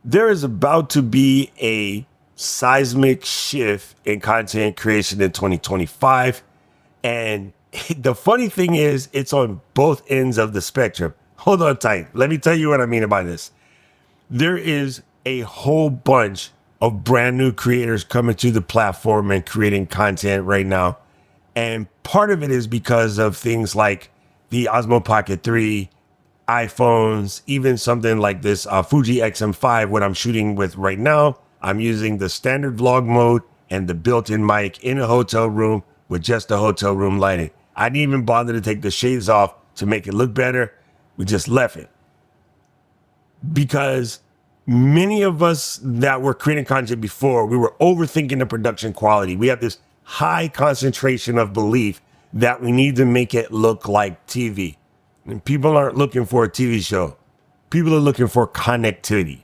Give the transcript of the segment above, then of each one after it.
There is about to be a seismic shift in content creation in 2025. And the funny thing is, it's on both ends of the spectrum. Hold on tight. Let me tell you what I mean by this. There is a whole bunch of brand new creators coming to the platform and creating content right now. And part of it is because of things like the Osmo Pocket 3, iPhones, even something like this Fuji XM5, what I'm shooting with right now. I'm using the standard vlog mode and the built-in mic in a hotel room with just the hotel room lighting. I didn't even bother to take the shades off to make it look better. We just left it. Because many of us that were creating content before, we were overthinking the production quality. We have this high concentration of belief that we need to make it look like TV. And people aren't looking for a TV show. People are looking for connectivity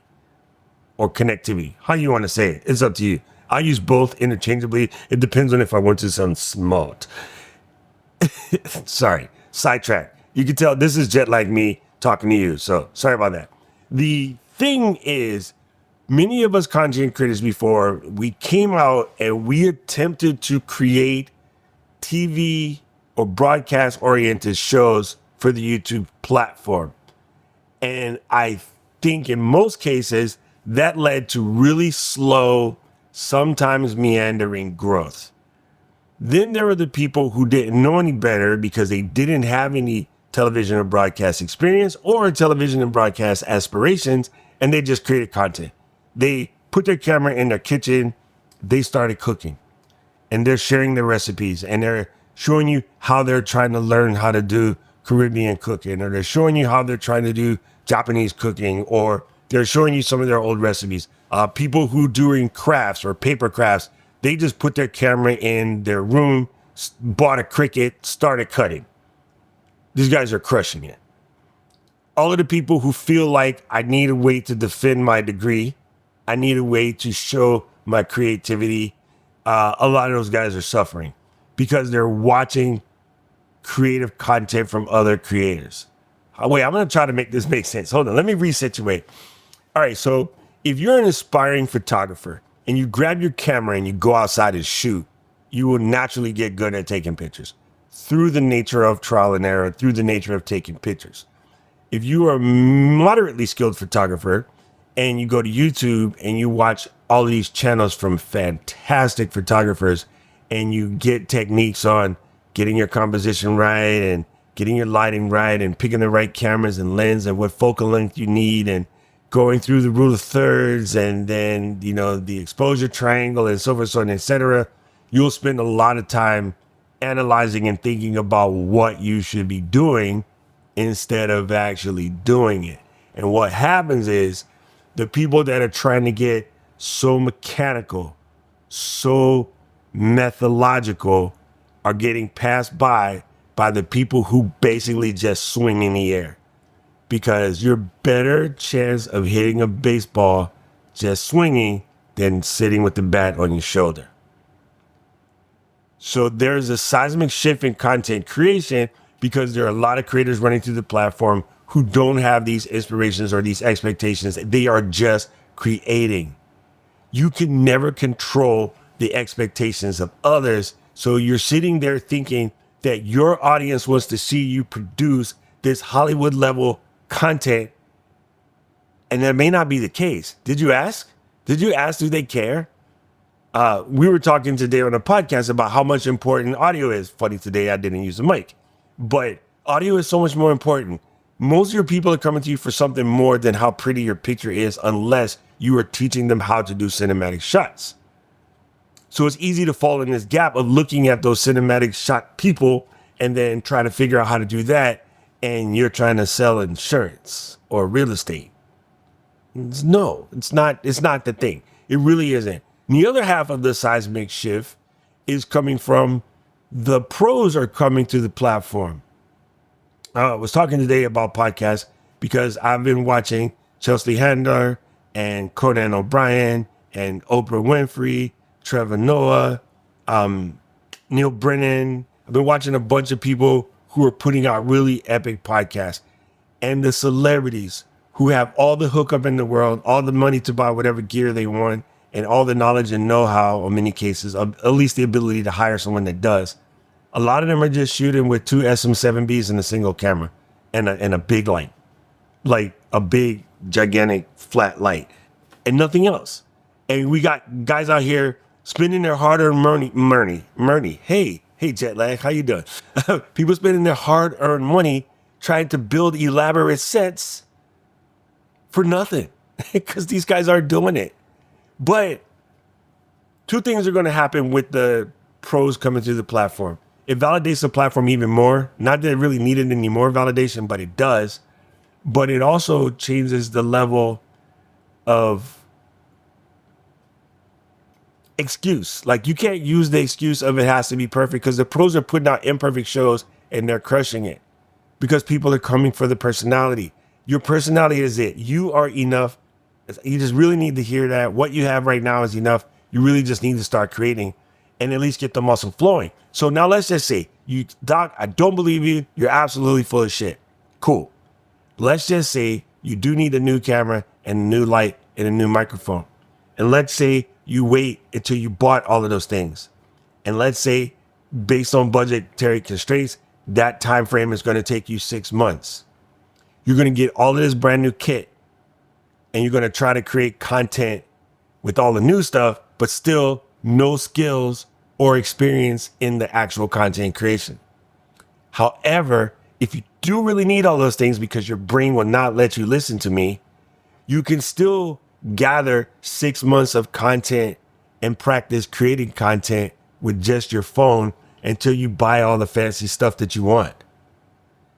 or connectivity. How you want to say it? It's up to you. I use both interchangeably. It depends on if I want to sound smart. Sorry, sidetrack. You can tell this is jet like me talking to you. So sorry about that. The thing is, many of us content creators before, we came out and we attempted to create TV or broadcast oriented shows for the YouTube platform. And I think in most cases, that led to really slow, sometimes meandering growth. Then there were the people who didn't know any better because they didn't have any television or broadcast experience or television and broadcast aspirations, and they just created content. They put their camera in their kitchen, they started cooking, and they're sharing their recipes, and they're showing you how they're trying to learn how to do Caribbean cooking, or they're showing you how they're trying to do Japanese cooking, or they're showing you some of their old recipes. People who doing crafts or paper crafts, they just put their camera in their room, bought a Cricut, started cutting. These guys are crushing it. All of the people who feel like I need a way to defend my degree, I need a way to show my creativity, a lot of those guys are suffering because they're watching creative content from other creators. Wait, I'm going to try to make this make sense. Hold on, let me resituate. All right, so if you're an aspiring photographer and you grab your camera and you go outside and shoot, you will naturally get good at taking pictures through the nature of trial and error, through the nature of taking pictures. If you are a moderately skilled photographer and you go to YouTube and you watch all of these channels from fantastic photographers and you get techniques on getting your composition right and getting your lighting right and picking the right cameras and lens and what focal length you need and going through the rule of thirds and then, the exposure triangle and so forth, so on, etc., you'll spend a lot of time analyzing and thinking about what you should be doing instead of actually doing it. And what happens is the people that are trying to get so mechanical, so methodological are getting passed by the people who basically just swing in the air. Because you're better chance of hitting a baseball just swinging than sitting with the bat on your shoulder. So there's a seismic shift in content creation because there are a lot of creators running through the platform who don't have these inspirations or these expectations. They are just creating. You can never control the expectations of others. So you're sitting there thinking that your audience wants to see you produce this Hollywood level content. And that may not be the case. Did you ask? Do they care? We were talking today on a podcast about how much important audio is. Funny, today I didn't use a mic, but audio is so much more important. Most of your people are coming to you for something more than how pretty your picture is, unless you are teaching them how to do cinematic shots. So it's easy to fall in this gap of looking at those cinematic shot people and then try to figure out how to do that. And you're trying to sell insurance or real estate. No, it's not the thing. It really isn't. And the other half of the seismic shift is coming from the pros are coming to the platform. I was talking today about podcasts because I've been watching Chelsea Handler and Conan O'Brien and Oprah Winfrey, Trevor Noah, Neil Brennan. I've been watching a bunch of people who are putting out really epic podcasts. And the celebrities who have all the hookup in the world, all the money to buy whatever gear they want, and all the knowledge and know-how, in many cases, at least the ability to hire someone that does. A lot of them are just shooting with 2 SM7Bs and a single camera and a big light, like a big, gigantic, flat light, and nothing else. And we got guys out here spending their hard-earned money. Hey, Jetlag, how you doing? People spending their hard-earned money trying to build elaborate sets for nothing because these guys aren't doing it. But 2 things are going to happen with the pros coming to the platform. It validates the platform even more. Not that it really needed any more validation, but it does. But it also changes the level of excuse. Like, you can't use the excuse of it has to be perfect, because the pros are putting out imperfect shows and they're crushing it because people are coming for the personality. Your personality is it. You are enough. You just really need to hear that. What you have right now is enough. You really just need to start creating and at least get the muscle flowing. So now let's just say, Doc, I don't believe you. You're absolutely full of shit. Cool. Let's just say you do need a new camera and a new light and a new microphone. And let's say you wait until you bought all of those things. And let's say, based on budgetary constraints, that time frame is going to take you 6 months. You're going to get all of this brand new kit and you're going to try to create content with all the new stuff, but still no skills or experience in the actual content creation. However, if you do really need all those things because your brain will not let you listen to me, you can still gather 6 months of content and practice creating content with just your phone until you buy all the fancy stuff that you want.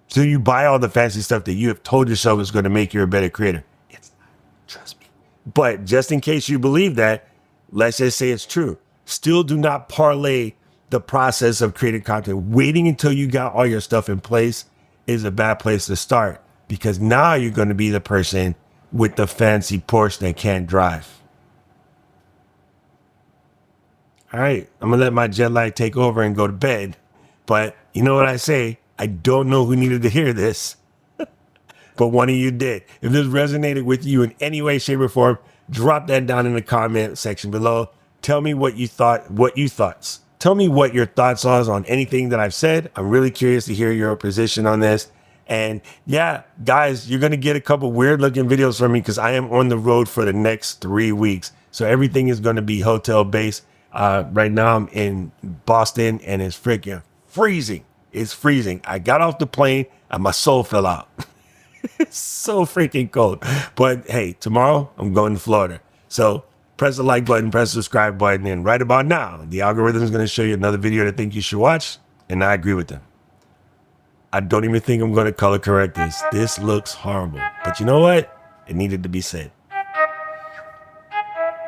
So you buy all the fancy stuff that you have told yourself is going to make you a better creator. It's not, trust me. But just in case you believe that, let's just say it's true. Still do not parlay the process of creating content. Waiting until you got all your stuff in place is a bad place to start, because now you're going to be the person with the fancy Porsche that can't drive. All right, I'm going to let my jet lag take over and go to bed. But you know what I say? I don't know who needed to hear this, but one of you did. If this resonated with you in any way, shape, or form, drop that down in the comment section below. Tell me what you thought, Tell me what your thoughts are on anything that I've said. I'm really curious to hear your position on this. And yeah, guys, you're going to get a couple weird looking videos from me because I am on the road for the next 3 weeks. So everything is going to be hotel based. Right now I'm in Boston and it's freaking freezing. It's freezing. I got off the plane and my soul fell out. It's so freaking cold. But hey, tomorrow I'm going to Florida. So press the like button, press the subscribe button, and right about now, the algorithm is going to show you another video that I think you should watch. And I agree with them. I don't even think I'm going to color correct this. This looks horrible. But you know what? It needed to be said.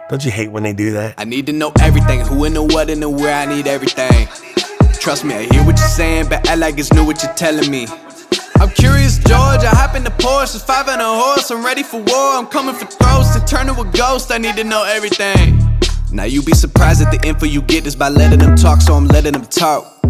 Don't you hate when they do that? I need to know everything. Who and the what and the where. I need everything. Trust me, I hear what you're saying, but act like it's new what you're telling me. I'm curious, George. I hop in the Porsche, 5 and a horse. I'm ready for war. I'm coming for throats to turn to a ghost. I need to know everything. Now you be surprised at the info you get is by letting them talk, so I'm letting them talk.